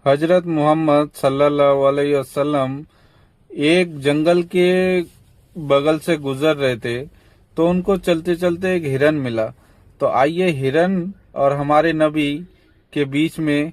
हजरत मोहम्मद सल्लल्लाहु अलैहि वसल्लम एक जंगल के बगल से गुजर रहे थे तो उनको चलते चलते एक हिरन मिला। तो आइए हिरन और हमारे नबी के बीच में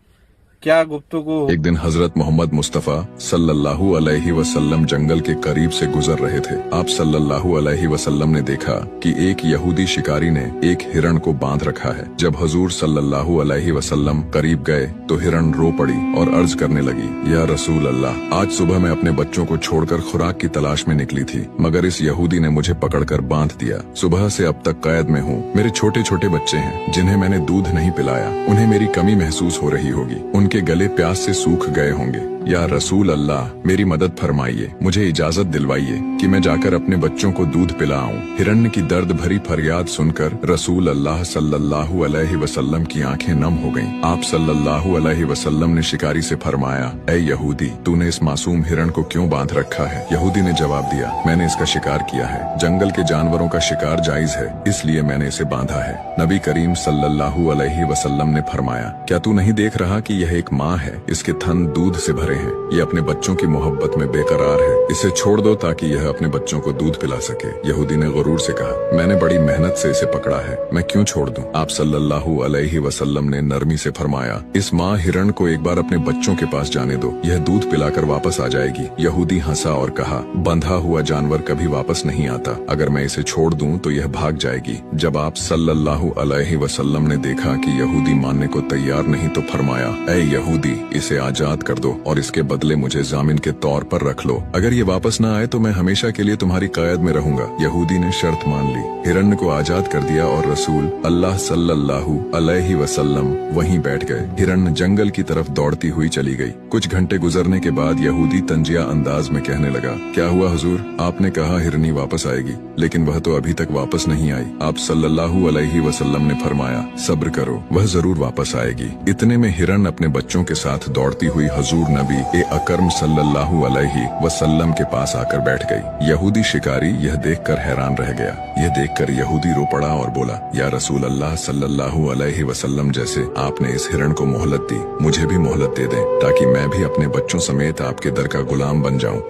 क्या गुफ्तगू। एक दिन हजरत मोहम्मद मुस्तफा सल्लल्लाहु अलैहि वसल्लम जंगल के करीब से गुजर रहे थे। आप सल्लल्लाहु अलैहि वसल्लम ने देखा कि एक यहूदी शिकारी ने एक हिरण को बांध रखा है। जब हुजूर सल्लल्लाहु अलैहि वसल्लम करीब गए तो हिरण रो पड़ी और अर्ज करने लगी, या रसूल अल्लाह, आज सुबह मैं अपने बच्चों को छोड़कर खुराक की तलाश में निकली थी, मगर इस यहूदी ने मुझे पकड़कर बांध दिया। सुबह से अब तक कैद में हूँ। मेरे छोटे छोटे बच्चे हैं जिन्हें मैंने दूध नहीं पिलाया। उन्हें मेरी कमी महसूस हो रही होगी। उनके गले प्यास से सूख गए होंगे। या रसूल अल्लाह, मेरी मदद फरमाइए, मुझे इजाजत दिलवाइए कि मैं जाकर अपने बच्चों को दूध पिलाऊं। हिरण्य की दर्द भरी फरियाद सुनकर रसूल अल्लाह सल्लल्लाहु अलैहि वसल्लम की आंखें नम हो गईं। आप सल्लल्लाहु अलैहि वसल्लम ने शिकारी से फरमाया, ऐ यहूदी, तूने इस मासूम हिरण को क्यों बांध रखा है? यहूदी ने जवाब दिया, मैंने इसका शिकार किया है। जंगल के जानवरों का शिकार जायज है, इसलिए मैंने इसे बांधा है। नबी करीम सल्लल्लाहु अलैहि वसल्लम ने फरमाया, क्या तू नहीं देख रहा कि यह एक माँ है? इसके थन दूध से भरे हैं। ये अपने बच्चों की मोहब्बत में बेकरार है। इसे छोड़ दो ताकि यह अपने बच्चों को दूध पिला सके। यहूदी ने गुरूर से कहा, मैंने बड़ी मेहनत से इसे पकड़ा है, मैं क्यों छोड़ दूं? आप सल्लल्लाहु अलैहि वसल्लम ने नरमी से फरमाया, इस माँ हिरण को एक बार अपने बच्चों के पास जाने दो, यह दूध पिलाकर वापस आ जाएगी। यहूदी हंसा और कहा, बंधा हुआ जानवर कभी वापस नहीं आता। अगर मैं इसे छोड़ दूं तो यह भाग जाएगी। जब आप सल्लल्लाहु अलैहि वसल्लम ने देखा कि यहूदी मानने को तैयार नहीं तो फरमाया, ऐ यहूदी, इसे आजाद कर दो और इसके बदले मुझे जामिन के तौर पर रख लो। अगर ये वापस न आए तो मैं हमेशा के लिए तुम्हारी कैद में रहूंगा। यहूदी ने शर्त मान ली। हिरण्य को आजाद कर दिया और रसूल अल्लाह सल्लल्लाहु अलैहि वसल्लम वहीं बैठ गए। हिरण्य जंगल की तरफ दौड़ती हुई चली गई। कुछ घंटे गुजरने के बाद यहूदी तंजिया अंदाज में कहने लगा, क्या हुआ हुजूर? आपने कहा हिरनी वापस आएगी, लेकिन वह तो अभी तक वापस नहीं आई। आप सल्लल्लाहु अलैहि वसल्लम ने फरमाया, सब्र करो, वह जरूर वापस आएगी। इतने में हिरन अपने बच्चों के साथ दौड़ती हुई हुजूर नबी ए अकरम सल्लल्लाहु अलैहि वसल्लम के पास आकर बैठ गई। यहूदी शिकारी यह देखकर हैरान रह गया। यह देखकर यहूदी रो पड़ा और बोला, या रसूल अल्लाह सल्लल्लाहु अलैहि वसल्लम, जैसे आपने इस हिरण को मोहलत दी, मुझे भी मोहलत दे दें ताकि मैं भी अपने बच्चों समेत आपके दर का गुलाम बन जाऊं।